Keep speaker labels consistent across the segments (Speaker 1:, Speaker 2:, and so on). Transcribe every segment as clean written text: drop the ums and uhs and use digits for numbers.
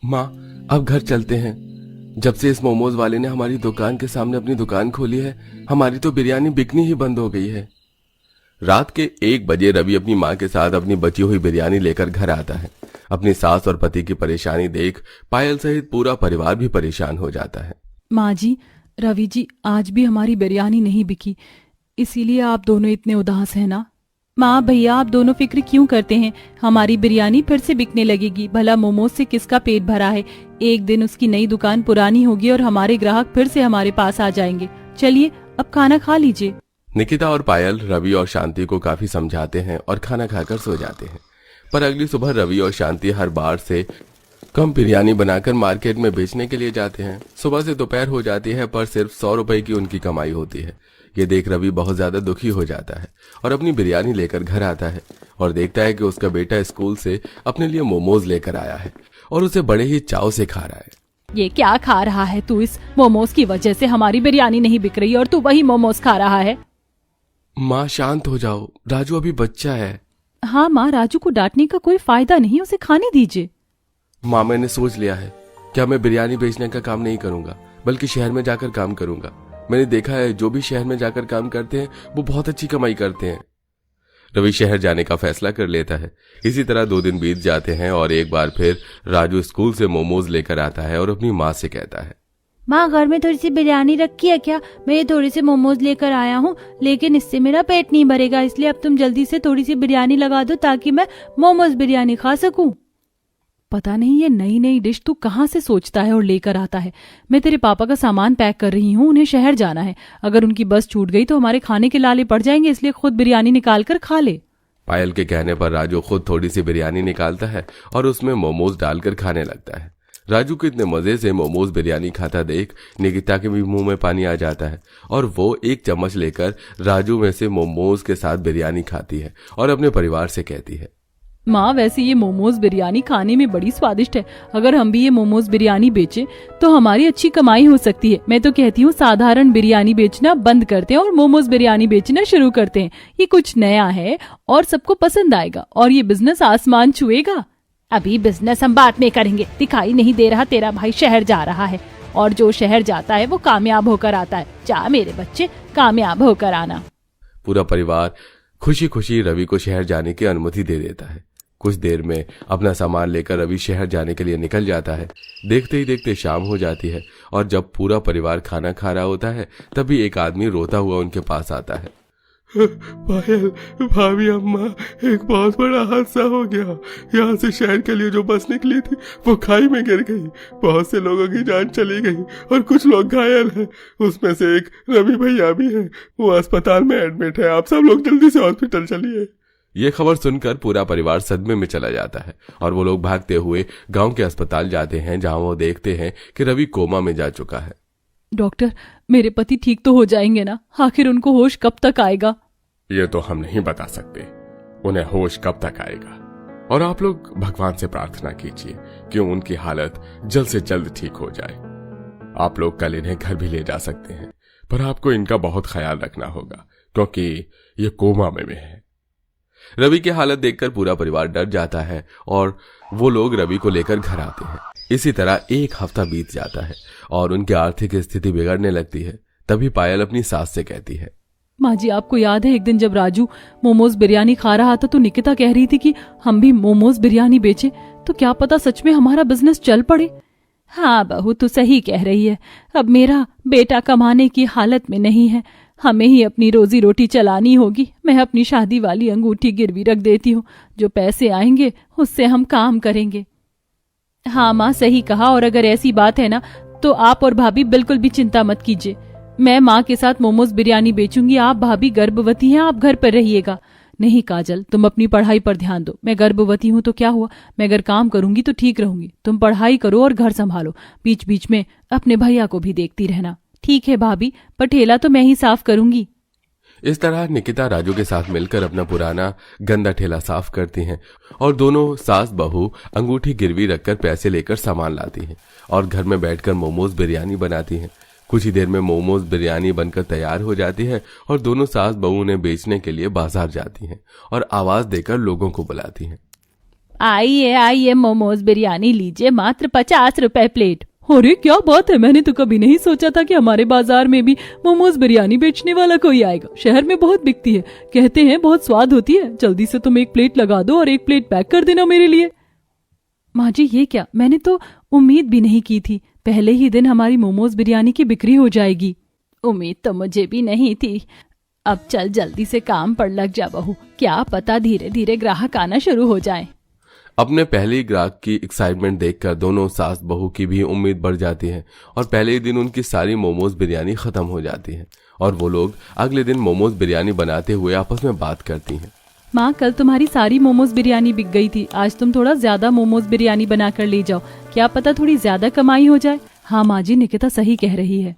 Speaker 1: माँ, अब घर चलते हैं। जब से इस मोमोज वाले ने हमारी दुकान के सामने अपनी दुकान खोली है, हमारी तो बिरयानी बिकनी ही बंद हो गई है। रात के 1 बजे रवि अपनी माँ के साथ अपनी बची हुई बिरयानी लेकर घर आता है। अपनी सास और पति की परेशानी देख पायल सहित पूरा परिवार भी परेशान हो जाता है।
Speaker 2: माँ जी, रवि जी, आज भी हमारी बिरयानी नहीं बिकी, इसीलिए आप दोनों इतने उदास हैं ना। माँ भैया, आप दोनों फिक्र क्यों करते हैं? हमारी बिरयानी फिर से बिकने लगेगी। भला मोमोज से किसका पेट भरा है? एक दिन उसकी नई दुकान पुरानी होगी और हमारे ग्राहक फिर से हमारे पास आ जाएंगे। चलिए अब खाना खा लीजिए।
Speaker 1: निकिता और पायल रवि और शांति को काफी समझाते हैं और खाना खाकर सो जाते हैं। पर अगली सुबह रवि और शांति हर बार से कम बिरयानी बनाकर मार्केट में बेचने के लिए जाते हैं। सुबह से दोपहर हो जाती है पर सिर्फ 100 रुपए की उनकी कमाई होती है। ये देख रवि बहुत ज्यादा दुखी हो जाता है और अपनी बिरयानी लेकर घर आता है और देखता है कि उसका बेटा स्कूल से अपने लिए मोमोज लेकर आया है और उसे बड़े ही चाव से खा रहा है।
Speaker 2: ये क्या खा रहा है तू? इस मोमोज की वजह से हमारी बिरयानी नहीं बिक रही और तू वही मोमोज खा रहा है।
Speaker 1: माँ शांत हो जाओ, राजू अभी बच्चा है।
Speaker 2: हाँ माँ, राजू को डांटने का कोई फायदा नहीं, उसे खाने दीजिए।
Speaker 1: माँ, मैंने सोच लिया है क्या मैं बिरयानी बेचने का काम नहीं करूंगा बल्कि शहर में जाकर काम करूंगा। मैंने देखा है जो भी शहर में जाकर काम करते हैं वो बहुत अच्छी कमाई करते हैं। रवि शहर जाने का फैसला कर लेता है। इसी तरह 2 दिन बीत जाते हैं और एक बार फिर राजू स्कूल से मोमोज लेकर आता है और अपनी माँ से कहता है,
Speaker 3: माँ घर में थोड़ी सी बिरयानी रखी है क्या? मैं ये थोड़ी सी मोमोज लेकर आया हूँ, लेकिन इससे मेरा पेट नहीं भरेगा, इसलिए अब तुम जल्दी से थोड़ी सी बिरयानी लगा दो ताकि मैं मोमोज बिरयानी खा सकूं।
Speaker 2: पता नहीं ये नई नई डिश तू कहाँ से सोचता है और लेकर आता है। मैं तेरे पापा का सामान पैक कर रही हूँ, उन्हें शहर जाना है। अगर उनकी बस छूट गई तो हमारे खाने के लाले पड़ जाएंगे, इसलिए खुद बिरयानी निकाल कर खा ले।
Speaker 1: पायल के कहने पर राजू खुद थोड़ी सी बिरयानी निकालता है और उसमें मोमोज डालकर खाने लगता है। राजू को इतने मजे से मोमोज बिरयानी खाता देख निकिता के भी मुंह में पानी आ जाता है और वो 1 चम्मच लेकर राजू में से मोमोज के साथ बिरयानी खाती है और अपने परिवार से कहती है,
Speaker 2: माँ वैसे ये मोमोज बिरयानी खाने में बड़ी स्वादिष्ट है। अगर हम भी ये मोमोज बिरयानी बेचे तो हमारी अच्छी कमाई हो सकती है। मैं तो कहती हूँ साधारण बिरयानी बेचना बंद करते हैं और मोमोज बिरयानी बेचना शुरू करते हैं। ये कुछ नया है और सबको पसंद आएगा और ये बिजनेस आसमान छुएगा।
Speaker 3: अभी बिजनेस हम बाद में करेंगे। दिखाई नहीं दे रहा तेरा भाई शहर जा रहा है, और जो शहर जाता है वो कामयाब होकर आता है। जा मेरे बच्चे, कामयाब होकर आना।
Speaker 1: पूरा परिवार खुशी खुशी रवि को शहर जाने की अनुमति दे देता है। कुछ देर में अपना सामान लेकर रवि शहर जाने के लिए निकल जाता है। देखते ही देखते शाम हो जाती है और जब पूरा परिवार खाना खा रहा होता है तभी एक आदमी रोता हुआ उनके पास आता है।
Speaker 4: पायल, भाभी, अम्मा, एक बहुत बड़ा हादसा हो गया। यहाँ से शहर के लिए जो बस निकली थी वो खाई में गिर गई। बहुत से लोगों की जान चली गई और कुछ लोग घायल हैं। उसमें से एक रवि भैया भी है, वो अस्पताल में एडमिट है। आप सब लोग जल्दी से हॉस्पिटल चलिए।
Speaker 1: ये खबर सुनकर पूरा परिवार सदमे में चला जाता है और वो लोग भागते हुए गांव के अस्पताल जाते हैं, जहां वो देखते हैं कि रवि कोमा में जा चुका है।
Speaker 2: डॉक्टर, मेरे पति ठीक तो हो जाएंगे ना? आखिर उनको होश कब तक आएगा?
Speaker 4: ये तो हम नहीं बता सकते उन्हें होश कब तक आएगा, और आप लोग भगवान से प्रार्थना कीजिए कि उनकी हालत जल्द से जल्द ठीक हो जाए। आप लोग कल इन्हें घर भी ले जा सकते हैं, पर आपको इनका बहुत ख्याल रखना होगा क्योंकि ये कोमा में है।
Speaker 1: रवि की हालत देखकर पूरा परिवार डर जाता है और वो लोग रवि को लेकर घर आते हैं। इसी तरह 1 हफ्ता बीत जाता है और उनकी आर्थिक स्थिति बिगड़ने लगती है। तभी पायल अपनी सास से कहती है,
Speaker 2: माँ जी, आपको याद है एक दिन जब राजू मोमोज बिरयानी खा रहा था तो निकिता कह रही थी कि हम भी मोमोज बिरयानी बेचे, तो क्या पता सच में हमारा बिजनेस चल पड़े।
Speaker 3: हाँ बहू, तू सही कह रही है। अब मेरा बेटा कमाने की हालत में नहीं है, हमें ही अपनी रोजी रोटी चलानी होगी। मैं अपनी शादी वाली अंगूठी गिरवी रख देती हूँ, जो पैसे आएंगे उससे हम काम करेंगे।
Speaker 2: हाँ माँ, सही कहा। और अगर ऐसी बात है ना तो आप और भाभी बिल्कुल भी चिंता मत कीजिए। मैं माँ के साथ मोमोज बिरयानी बेचूंगी। आप भाभी गर्भवती हैं, आप घर पर रहिएगा। नहीं काजल, तुम अपनी पढ़ाई पर ध्यान दो। मैं गर्भवती हूँ तो क्या हुआ, मैं अगर काम करूंगी तो ठीक रहूंगी। तुम पढ़ाई करो और घर संभालो, बीच बीच में अपने भैया को भी देखती रहना। ठीक है भाभी, पर ठेला तो मैं ही साफ करूंगी।
Speaker 1: इस तरह निकिता राजू के साथ मिलकर अपना पुराना गंदा ठेला साफ करती हैं और दोनों सास बहू अंगूठी गिरवी रखकर पैसे लेकर सामान लाती हैं और घर में बैठकर मोमोज बिरयानी बनाती हैं। कुछ ही देर में मोमोज बिरयानी बनकर तैयार हो जाती है और दोनों सास बहू उन्हें बेचने के लिए बाजार जाती हैं और आवाज देकर लोगों को बुलाती हैं।
Speaker 3: आइए आइए, मोमोज बिरयानी लीजिए, मात्र 50 रुपए प्लेट।
Speaker 2: अरे क्या बात है, मैंने तो कभी नहीं सोचा था कि हमारे बाजार में भी मोमोज बिरयानी बेचने वाला कोई आएगा। शहर में बहुत बिकती है, कहते हैं बहुत स्वाद होती है। जल्दी से तुम एक प्लेट लगा दो और एक प्लेट पैक कर देना मेरे लिए।
Speaker 3: माँ जी ये क्या, मैंने तो उम्मीद भी नहीं की थी पहले ही दिन हमारी मोमोज बिरयानी की बिक्री हो जाएगी। उम्मीद तो मुझे भी नहीं थी। अब चल जल्दी से काम पर लग जा बहू, क्या पता धीरे धीरे ग्राहक आना शुरू हो जाए।
Speaker 1: अपने पहले ही ग्राहक की एक्साइटमेंट देखकर दोनों सास बहू की भी उम्मीद बढ़ जाती है और पहले ही दिन उनकी सारी मोमोज बिरयानी खत्म हो जाती है और वो लोग अगले दिन मोमोज बिरयानी बनाते हुए आपस में बात करती हैं।
Speaker 3: माँ कल तुम्हारी सारी मोमोज बिरयानी बिक गई थी, आज तुम थोड़ा ज्यादा मोमोज बिरयानी बनाकर ले जाओ, क्या पता थोड़ी ज्यादा कमाई हो जाए। हाँ माँ जी, निकिता सही कह रही है।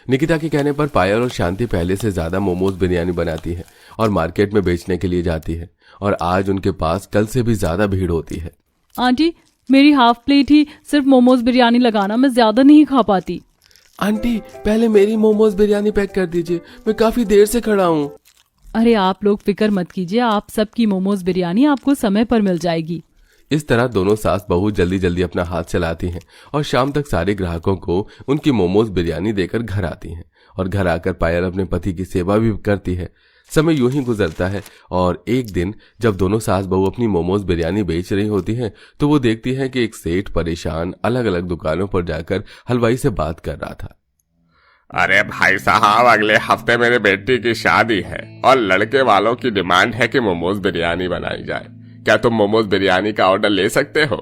Speaker 1: निकिता के कहने पर पायल और शांति पहले से ज्यादा मोमोज बिरयानी बनाती है और मार्केट में बेचने के लिए जाती है और आज उनके पास कल से भी ज्यादा भीड़ होती है।
Speaker 2: आंटी मेरी हाफ प्लेट ही सिर्फ मोमोज बिरयानी लगाना, मैं ज्यादा नहीं खा पाती।
Speaker 1: आंटी पहले मेरी मोमोज बिरयानी पैक कर दीजिए, मैं काफी देर से खड़ा हूँ।
Speaker 2: अरे आप लोग फिक्र मत कीजिए, आप सबकी मोमोज बिरयानी आपको समय पर मिल जाएगी।
Speaker 1: इस तरह दोनों सास बहू जल्दी जल्दी अपना हाथ चलाती हैं और शाम तक सारे ग्राहकों को उनकी मोमोज बिरयानी देकर घर आती हैं और घर आकर पायल अपने पति की सेवा भी करती है। समय यूं ही गुजरता है और एक दिन जब दोनों सास बहू अपनी मोमोज बिरयानी बेच रही होती हैं तो वो देखती हैं कि एक सेठ परेशान अलग अलग दुकानों पर जाकर हलवाई से बात कर रहा था।
Speaker 4: अरे भाई साहब, अगले हफ्ते मेरे बेटी की शादी है और लड़के वालों की डिमांड है कि मोमोज बिरयानी बनाई जाए। क्या तुम मोमोज बिरयानी का ऑर्डर ले सकते हो?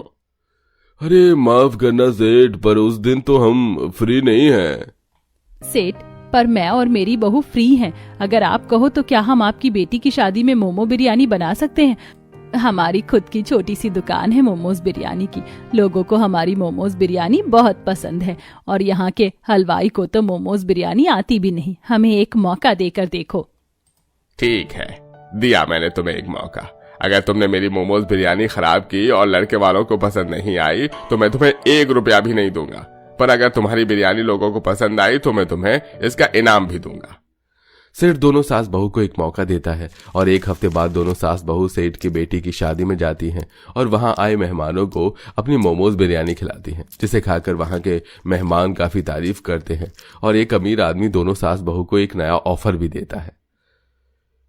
Speaker 1: अरे माफ करना सेठ, पर उस दिन तो हम फ्री नहीं हैं।
Speaker 3: सेठ, पर मैं और मेरी बहू फ्री हैं। अगर आप कहो तो क्या हम आपकी बेटी की शादी में मोमो बिरयानी बना सकते हैं? हमारी खुद की छोटी सी दुकान है मोमोज बिरयानी की, लोगों को हमारी मोमोज बिरयानी बहुत पसंद है और यहाँ के हलवाई को तो मोमोज बिरयानी आती भी नहीं। हमें एक मौका देकर देखो।
Speaker 4: ठीक है, दिया मैंने तुम्हें एक मौका। अगर तुमने मेरी मोमोज बिरयानी खराब की और लड़के वालों को पसंद नहीं आई तो मैं तुम्हें 1 रुपया भी नहीं दूंगा, पर अगर तुम्हारी बिरयानी लोगों को पसंद आई तो मैं तुम्हें इसका इनाम भी दूंगा।
Speaker 1: सेठ दोनों सास बहू को एक मौका देता है और एक हफ्ते बाद दोनों सास बहू सेठ की बेटी की शादी में जाती हैं और वहां आए मेहमानों को अपनी मोमोज बिरयानी खिलाती हैं, जिसे खाकर वहां के मेहमान काफी तारीफ करते हैं और एक अमीर आदमी दोनों सास बहू को एक नया ऑफर भी देता है।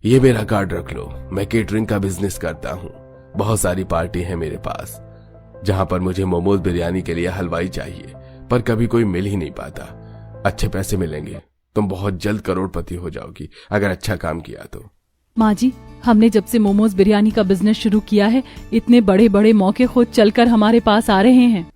Speaker 1: ये मेरा कार्ड रख लो, मैं केटरिंग का बिजनेस करता हूँ। बहुत सारी पार्टी है मेरे पास जहां पर मुझे मोमोज बिरयानी के लिए हलवाई चाहिए, पर कभी कोई मिल ही नहीं पाता। अच्छे पैसे मिलेंगे, तुम बहुत जल्द करोड़पति हो जाओगी अगर अच्छा काम किया तो।
Speaker 2: माँ जी, हमने जब से मोमोज बिरयानी का बिजनेस शुरू किया है, इतने बड़े बड़े मौके खुद चलकर हमारे पास आ रहे हैं।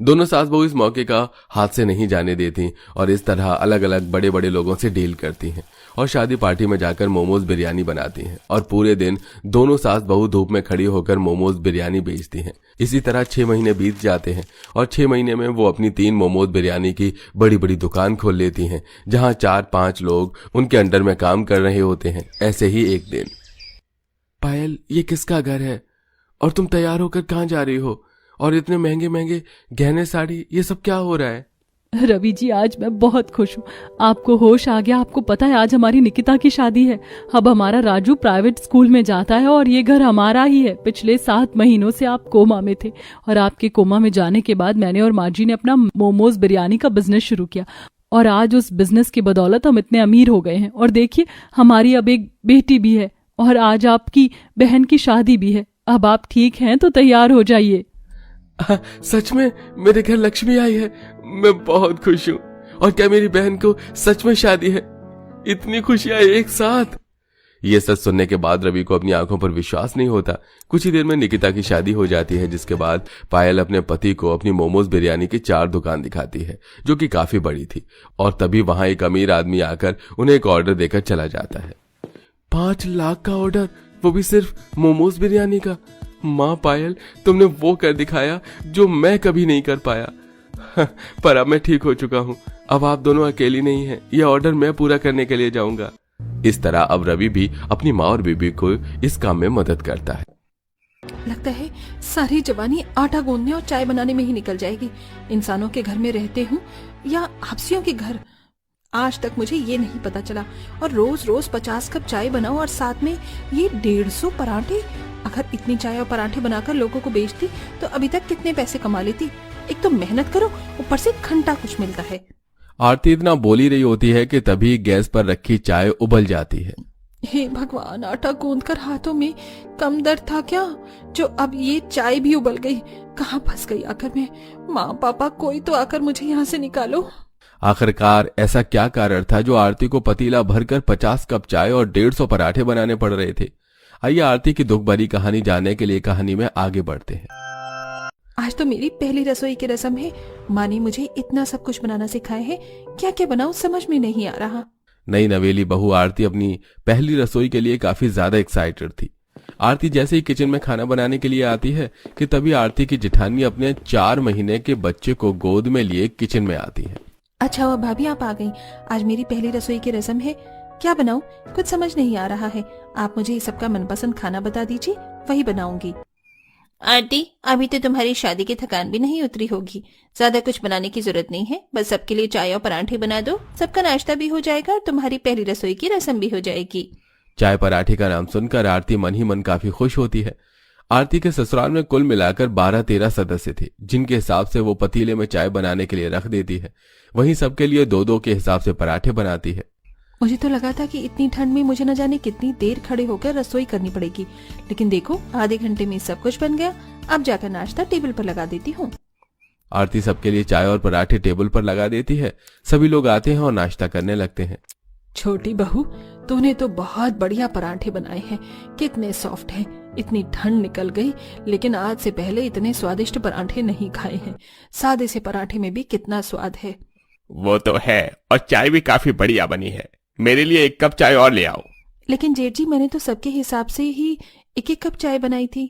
Speaker 1: दोनों सास बहू इस मौके का हाथ से नहीं जाने देती और इस तरह अलग अलग बड़े बड़े लोगों से डील करती हैं और शादी पार्टी में जाकर मोमोज बिरयानी बनाती हैं और पूरे दिन दोनों सास बहू धूप में खड़ी होकर मोमोज बिरयानी बेचती हैं। इसी तरह 6 महीने बीत जाते हैं और 6 महीने में वो अपनी 3 मोमोज बिरयानी की बड़ी बड़ी दुकान खोल लेती हैं जहां 4-5 लोग उनके अंडर में काम कर रहे होते हैं। ऐसे ही एक दिन, पायल ये किसका घर है और तुम तैयार होकर कहाँ जा रही हो और इतने महंगे महंगे गहने साड़ी, ये सब क्या हो रहा है?
Speaker 2: रवि जी, आज मैं बहुत खुश हूँ। आपको होश आ गया। आपको पता है आज हमारी निकिता की शादी है। अब हमारा राजू प्राइवेट स्कूल में जाता है और ये घर हमारा ही है। पिछले 7 महीनों से आप कोमा में थे और आपके कोमा में जाने के बाद मैंने और माँ जी ने अपना मोमोज बिरयानी का बिजनेस शुरू किया और आज उस बिजनेस की बदौलत हम इतने अमीर हो गए हैं। और देखिए, हमारी अब एक बेटी भी है और आज आपकी बहन की शादी भी है। अब आप ठीक हैं तो तैयार हो जाइए।
Speaker 1: सच में मेरे घर लक्ष्मी आई है, मैं बहुत खुश हूँ। और क्या मेरी बहन को सच में शादी है? इतनी खुशियां एक साथ। ये सच सुनने के बाद रवि को अपनी आंखों पर विश्वास नहीं होता। कुछ ही देर में निकिता की शादी हो जाती है, जिसके बाद पायल अपने पति को अपनी मोमोज बिरयानी की 4 दुकान दिखाती है जो कि काफी बड़ी थी और तभी वहां एक अमीर आदमी आकर उन्हें एक ऑर्डर देकर चला जाता है। 5 लाख का ऑर्डर, वो भी सिर्फ मोमोज बिरयानी का। माँ पायल, तुमने वो कर दिखाया जो मैं कभी नहीं कर पाया। पर अब मैं ठीक हो चुका हूँ। अब आप दोनों अकेली नहीं हैं, यह ऑर्डर मैं पूरा करने के लिए जाऊंगा। इस तरह अब रवि भी अपनी माँ और बीबी को इस काम में मदद करता है।
Speaker 5: लगता है सारी जवानी आटा गूंदने और चाय बनाने में ही निकल जाएगी। इंसानों के घर में रहते हूँ या हफ्सियों के घर, आज तक मुझे ये नहीं पता चला। और रोज रोज 50 कप चाय बनाओ और साथ में ये 150 पराठे, अगर इतनी चाय और पराठे बनाकर लोगों को बेचती तो अभी तक कितने पैसे कमा लेती। एक तो मेहनत करो, ऊपर से घंटा कुछ मिलता है।
Speaker 1: आरती इतना बोल ही रही होती है कि तभी गैस पर रखी चाय उबल जाती है।
Speaker 5: हे भगवान, आटा गूंद कर हाथों में कम दर्द था क्या, जो अब ये चाय भी उबल गई। कहाँ फंस गई आकर मैं। माँ पापा, कोई तो आकर मुझे यहाँ से निकालो।
Speaker 1: आखिरकार ऐसा क्या कारण था जो आरती को पतीला भरकर 50 कप चाय और 150 पराठे बनाने पड़ रहे थे। आइए आरती की दुख भरी कहानी जानने के लिए कहानी में आगे बढ़ते हैं।
Speaker 5: आज तो मेरी पहली रसोई की रस्म है। माँ ने मुझे इतना सब कुछ बनाना सिखाया है, क्या क्या बनाऊं समझ में नहीं आ रहा।
Speaker 1: नई नवेली बहू आरती अपनी पहली रसोई के लिए काफी ज्यादा एक्साइटेड थी। आरती जैसे ही किचन में खाना बनाने के लिए आती है कि तभी आरती की जेठानी अपने 4 महीने के बच्चे को गोद में लिए किचन में आती है।
Speaker 5: अच्छा हुआ भाभी आप आ गई। आज मेरी पहली रसोई की रस्म है। क्या बनाऊं कुछ समझ नहीं आ रहा है। आप मुझे इस सबका मनपसंद खाना बता दीजिए, वही बनाऊंगी।
Speaker 6: आंटी, अभी तो तुम्हारी शादी की थकान भी नहीं उतरी होगी। ज्यादा कुछ बनाने की जरूरत नहीं है, बस सबके लिए चाय और पराठे बना दो। सबका नाश्ता भी हो जाएगा और तुम्हारी पहली रसोई की रस्म भी हो जाएगी।
Speaker 1: चाय पराठे का नाम सुनकर आरती मन ही मन काफी खुश होती है। आरती के ससुराल में कुल मिलाकर 12-13 सदस्य थे, जिनके हिसाब से वो पतीले में चाय बनाने के लिए रख देती है। वहीं सबके लिए 2-2 के हिसाब से पराठे बनाती है।
Speaker 5: मुझे तो लगा था कि इतनी ठंड में मुझे न जाने कितनी देर खड़े होकर रसोई करनी पड़ेगी, लेकिन देखो आधे घंटे में सब कुछ बन गया। अब जाकर नाश्ता टेबल पर लगा देती हूँ।
Speaker 1: आरती सबके लिए चाय और पराठे टेबल पर लगा देती है। सभी लोग आते हैं और नाश्ता करने लगते हैं।
Speaker 5: छोटी बहू, तूने तो बहुत बढ़िया पराठे बनाए हैं, कितने सॉफ्ट हैं। इतनी ठंड निकल गई, लेकिन आज से पहले इतने स्वादिष्ट पराठे नहीं खाए हैं। सादे से पराठे में भी कितना स्वाद है।
Speaker 4: वो तो है, और चाय भी काफी बढ़िया बनी है। मेरे लिए 1 कप चाय और ले आओ।
Speaker 5: लेकिन जेठ जी, मैंने तो सबके हिसाब से ही 1-1 कप चाय बनाई थी।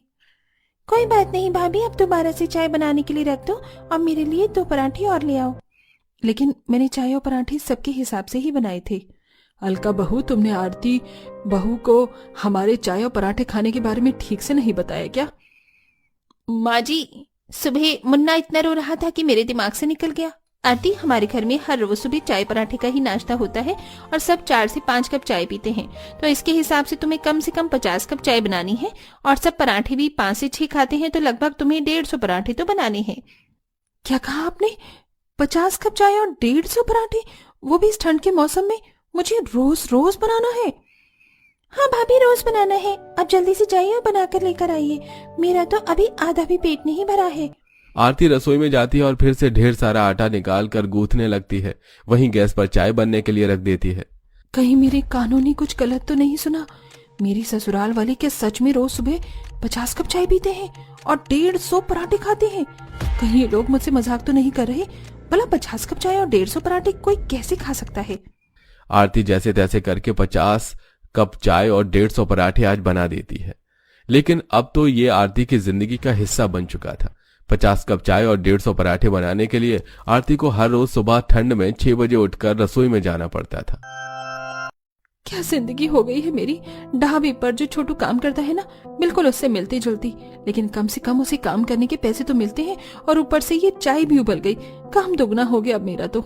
Speaker 6: कोई बात नहीं भाभी, अब दोबारा से चाय बनाने के लिए रख दो और मेरे लिए 2 पराठे और ले आओ।
Speaker 5: लेकिन मैंने चाय और पराठे सबके हिसाब से ही बनाए थे। अलका बहू, तुमने आरती बहू को हमारे चाय और पराठे खाने के बारे में ठीक से नहीं बताया क्या?
Speaker 6: माँ जी, सुबह मुन्ना इतना रो रहा था कि मेरे दिमाग से निकल गया। आरती, हमारे घर में हर रोज सुबह चाय पराठे का ही नाश्ता होता है और सब 4 से 5 कप चाय पीते हैं, तो इसके हिसाब से तुम्हें कम से कम 50 कप चाय बनानी है और सब पराठे भी 5 से 6 खाते हैं, तो लगभग तुम्हें 150 पराठे तो बनाने हैं।
Speaker 5: क्या कहा आपने? 50 कप चाय और 150 पराठे, वो भी इस ठंड के मौसम में? मुझे रोज रोज बनाना है?
Speaker 6: हाँ भाभी, रोज बनाना है। अब जल्दी से जाइए और बनाकर लेकर आइए, मेरा तो अभी आधा भी पेट नहीं भरा है।
Speaker 1: आरती रसोई में जाती है और फिर से ढेर सारा आटा निकाल कर गूंथने लगती है। वहीं गैस पर चाय बनने के लिए रख देती है।
Speaker 5: कहीं मेरे कानों ने कुछ गलत तो नहीं सुना? मेरी ससुराल वाली क्या सच में रोज सुबह 50 कप चाय पीते हैं और 150 पराठे खाते हैं? कहीं ये लोग मुझसे मजाक तो नहीं कर रहे? भला 50 कप चाय और 150 पराठे कोई कैसे खा सकता है?
Speaker 1: आरती जैसे तैसे करके 50 कप चाय और 150 पराठे आज बना देती है। लेकिन अब तो ये आरती की जिंदगी का हिस्सा बन चुका था। 50 कप चाय और 150 पराठे बनाने के लिए आरती को हर रोज सुबह ठंड में 6 बजे उठकर रसोई में जाना पड़ता था।
Speaker 5: क्या जिंदगी हो गई है मेरी। ढाबे पर जो छोटू काम करता है ना, बिल्कुल उससे मिलती जुलती, लेकिन कम से कम उसे काम करने के पैसे तो मिलते हैं और ऊपर से ये चाय भी उबल गई। काम दोगुना हो गया अब मेरा तो।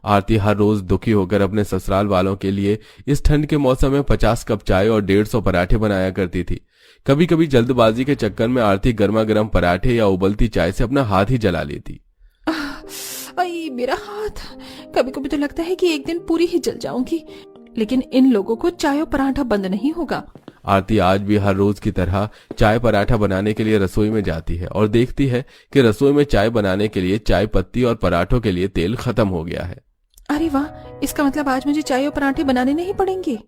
Speaker 1: आरती हर रोज दुखी होकर अपने ससुराल वालों के लिए इस ठंड के मौसम में 50 कप चाय और 150 पराठे बनाया करती थी। कभी कभी जल्दबाजी के चक्कर में आरती गर्मा गर्म पराठे या उबलती चाय से अपना हाथ ही जला लेती।
Speaker 5: आई मेरा हाथ। कभी कभी तो लगता है कि एक दिन पूरी ही जल जाऊंगी, लेकिन इन लोगों को चाय और पराठा बंद नहीं होगा।
Speaker 1: आरती आज भी हर रोज की तरह चाय पराठा बनाने के लिए रसोई में जाती है और देखती है कि रसोई में चाय बनाने के लिए चाय पत्ती और पराठों के लिए तेल खत्म हो गया है।
Speaker 5: अरे वाह, इसका मतलब आज मुझे चाय और पराठे बनाने नहीं पड़ेंगे।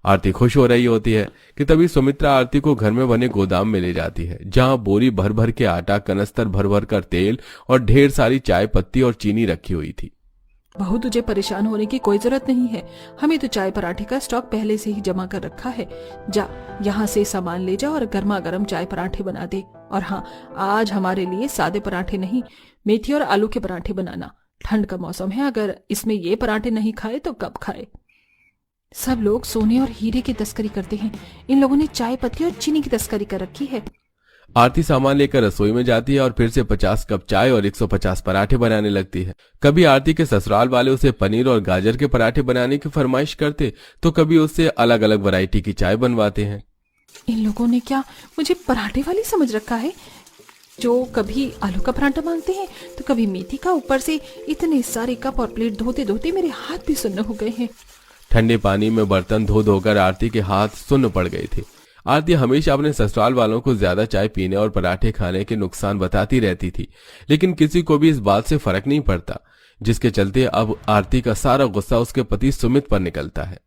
Speaker 1: आरती खुश हो रही होती है कि तभी सुमित्रा आरती को घर में बने गोदाम में ले जाती है, जहां बोरी भर भर के आटा, कनस्तर भर भर कर तेल और ढेर सारी चाय पत्ती और चीनी रखी हुई थी।
Speaker 5: बहू, तुझे परेशान होने की कोई जरूरत नहीं है। हमें तो चाय पराठे का स्टॉक पहले से ही जमा कर रखा है। जा, यहाँ से सामान ले जा और गर्मा गर्म चाय पराठे बना दे। और हाँ, आज हमारे लिए सादे पराठे नहीं, मेथी और आलू के पराठे बनाना। ठंड का मौसम है, अगर इसमें ये पराठे नहीं खाए तो कब खाए। सब लोग सोने और हीरे की तस्करी करते हैं, इन लोगों ने चाय पत्ती और चीनी की तस्करी कर रखी है।
Speaker 1: आरती सामान लेकर रसोई में जाती है और फिर से 50 कप चाय और 150 पराठे बनाने लगती है। कभी आरती के ससुराल वाले उसे पनीर और गाजर के पराठे बनाने की फरमाइश करते, तो कभी उससे अलग अलग वैरायटी की चाय बनवाते हैं।
Speaker 5: इन लोगों ने क्या मुझे पराठे वाली समझ रखा है, जो कभी आलू का पराठा मांगते हैं तो कभी मेथी का। ऊपर से इतने सारे कप और प्लेट धोते धोते मेरे हाथ भी सुन्न हो गए हैं।
Speaker 1: ठंडे पानी में बर्तन धो धोकर आरती के हाथ सुन्न पड़ गए थे। आरती हमेशा अपने ससुराल वालों को ज्यादा चाय पीने और पराठे खाने के नुकसान बताती रहती थी, लेकिन किसी को भी इस बात से फर्क नहीं पड़ता, जिसके चलते अब आरती का सारा गुस्सा उसके पति सुमित पर निकलता है।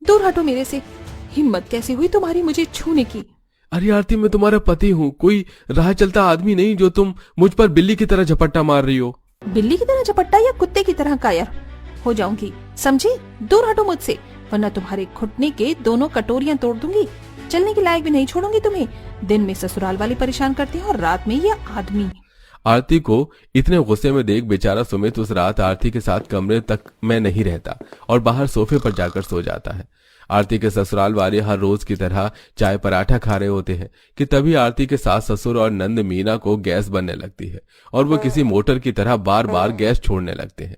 Speaker 5: दूर हटो मेरे से, हिम्मत कैसे हुई तुम्हारी मुझे छूने की?
Speaker 1: अरे आरती, मैं तुम्हारा पति हूँ, कोई राह चलता आदमी नहीं जो तुम मुझ पर बिल्ली की तरह झपट्टा मार रही हो।
Speaker 5: बिल्ली की तरह झपट्टा या कुत्ते की तरह कायर हो जाऊंगी, समझी? दूर हटो मुझसे, वरना तुम्हारे घुटने के दोनों कटोरियां तोड़ दूंगी। चलने के लायक भी नहीं छोड़ूंगी तुम्हें। दिन में ससुराल वाले परेशान करते हैं और रात में ये आदमी।
Speaker 1: आरती को इतने गुस्से में देख बेचारा सुमित उस रात आरती के साथ कमरे तक में नहीं रहता और बाहर सोफे पर जाकर सो जाता है। आरती के ससुराल वाले हर रोज की तरह चाय पराठा खा रहे होते हैं कि तभी आरती के सास ससुर और नंद मीना को गैस बनने लगती है और वो किसी मोटर की तरह बार बार गैस छोड़ने लगते हैं।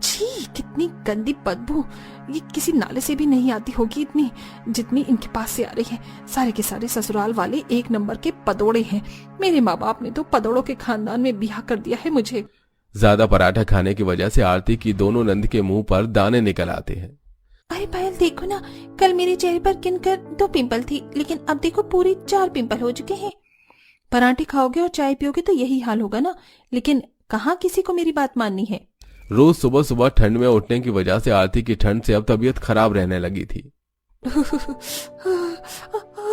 Speaker 5: छी, कितनी गंदी बदबू, ये किसी नाले से भी नहीं आती होगी इतनी जितनी इनके पास से आ रही है। सारे के सारे ससुराल वाले एक नंबर के पदोड़े हैं। मेरे माँ बाप ने तो पदोड़ों के खानदान में ब्याह कर दिया है मुझे।
Speaker 1: ज्यादा पराठा खाने की वजह से आरती की दोनों नंद के मुंह पर दाने निकल आते हैं।
Speaker 6: अरे पायल देखो ना, कल मेरे चेहरे पर गिनकर 2 पिंपल थी, लेकिन अब देखो पूरे 4 पिंपल हो चुके हैं।
Speaker 5: पराठे खाओगे और चाय पियोगे तो यही हाल होगा ना, लेकिन कहाँ किसी को मेरी बात माननी है।
Speaker 1: रोज सुबह सुबह ठंड में उठने की वजह से आरती की ठंड से अब तबीयत खराब रहने लगी थी।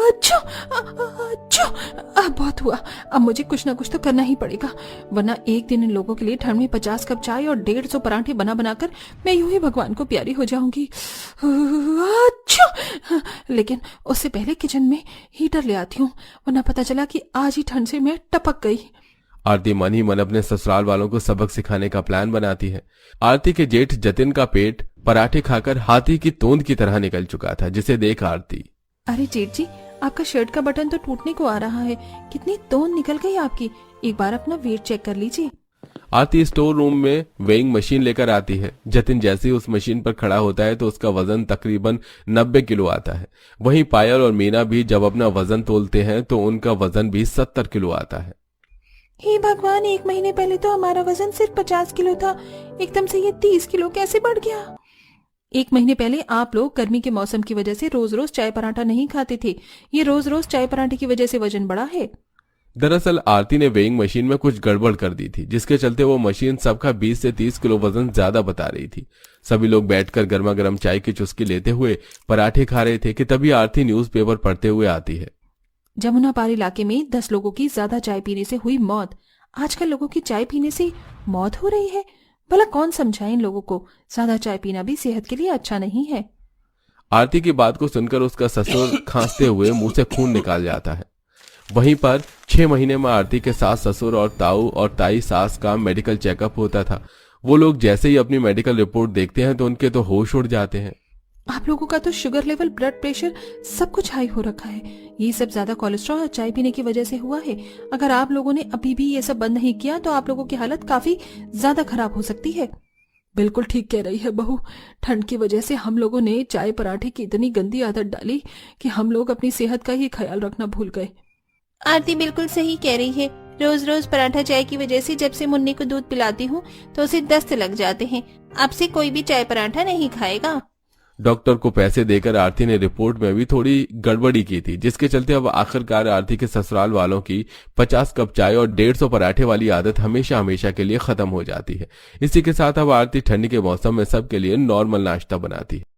Speaker 5: अच्छा, अब बहुत हुआ, अब मुझे कुछ ना कुछ तो करना ही पड़ेगा, वरना एक दिन इन लोगों के लिए ठंड में 50 कप चाय और 150 पराठे बना बनाकर मैं यूं ही भगवान को प्यारी हो जाऊंगी। अच्छा, लेकिन उससे पहले किचन में हीटर ले आती हूँ, वरना पता चला कि आज ही ठंड से मैं टपक गई।
Speaker 1: आरती मन ही मन अपने ससुराल वालों को सबक सिखाने का प्लान बनाती है। आरती के जेठ जतिन का पेट पराठे खाकर हाथी की तोंद की तरह निकल चुका था, जिसे देख आरती,
Speaker 5: अरे जेठ जी, आपका शर्ट का बटन तो टूटने को आ रहा है, कितनी तोंद निकल गई आपकी, एक बार अपना वेट चेक कर लीजिए।
Speaker 1: आरती स्टोर रूम में वेइंग मशीन लेकर आती है। जतिन जैसे ही उस मशीन पर खड़ा होता है तो उसका वजन तकरीबन 90 किलो आता है। वहीं पायल और मीना भी जब अपना वजन तोलते हैं तो उनका वजन भी 70 किलो आता है।
Speaker 5: हे भगवान, 1 महीने पहले तो हमारा वजन सिर्फ 50 किलो था, एकदम से ये 30 किलो कैसे बढ़ गया? 1 महीने पहले आप लोग गर्मी के मौसम की वजह से रोज रोज चाय पराठा नहीं खाते थे, ये रोज रोज चाय पराठे की वजह से वजन बढ़ा है।
Speaker 1: दरअसल आरती ने वेइंग मशीन में कुछ गड़बड़ कर दी थी, जिसके चलते वो मशीन सबका 20 से 30 किलो वजन ज्यादा बता रही थी। सभी लोग बैठकर गर्मा गर्म चाय की चुस्की लेते हुए पराठे खा रहे थे कि तभी आरती न्यूज़पेपर पढ़ते हुए आती है।
Speaker 5: जमुना पार इलाके में 10 लोगों की ज्यादा चाय पीने से हुई मौत। आजकल लोगों की चाय पीने से मौत हो रही है। भला कौन समझाए इन लोगों को, ज्यादा चाय पीना भी सेहत के लिए अच्छा नहीं है।
Speaker 1: आरती की बात को सुनकर उसका ससुर खांसते हुए मुंह से खून निकाल जाता है। वहीं पर 6 महीने में आरती के सास ससुर और ताऊ और ताई सास का मेडिकल चेकअप होता था। वो लोग जैसे ही अपनी मेडिकल रिपोर्ट देखते हैं तो उनके तो होश उड़ जाते हैं।
Speaker 5: आप लोगों का तो शुगर लेवल, ब्लड प्रेशर सब कुछ हाई हो रखा है। ये सब ज्यादा कोलेस्ट्रॉल और चाय पीने की वजह से हुआ है। अगर आप लोगों ने अभी भी ये सब बंद नहीं किया तो आप लोगों की हालत काफी ज्यादा खराब हो सकती है। बिल्कुल ठीक कह रही है बहू, ठंड की वजह से हम लोगों ने चाय पराठे की इतनी गंदी आदत डाली कि हम लोग अपनी सेहत का ही ख्याल रखना भूल गए।
Speaker 6: आरती बिल्कुल सही कह रही है। रोज रोज पराठा चाय की वजह से जब से मुन्नी को दूध पिलाती हूँ तो उसे दस्त लग जाते हैं। अब से कोई भी चाय पराठा नहीं खाएगा।
Speaker 1: डॉक्टर को पैसे देकर आरती ने रिपोर्ट में भी थोड़ी गड़बड़ी की थी, जिसके चलते अब आखिरकार आरती के ससुराल वालों की 50 कप चाय और 150 पराठे वाली आदत हमेशा हमेशा के लिए खत्म हो जाती है। इसी के साथ अब आरती ठंड के मौसम में सबके लिए नॉर्मल नाश्ता बनाती है।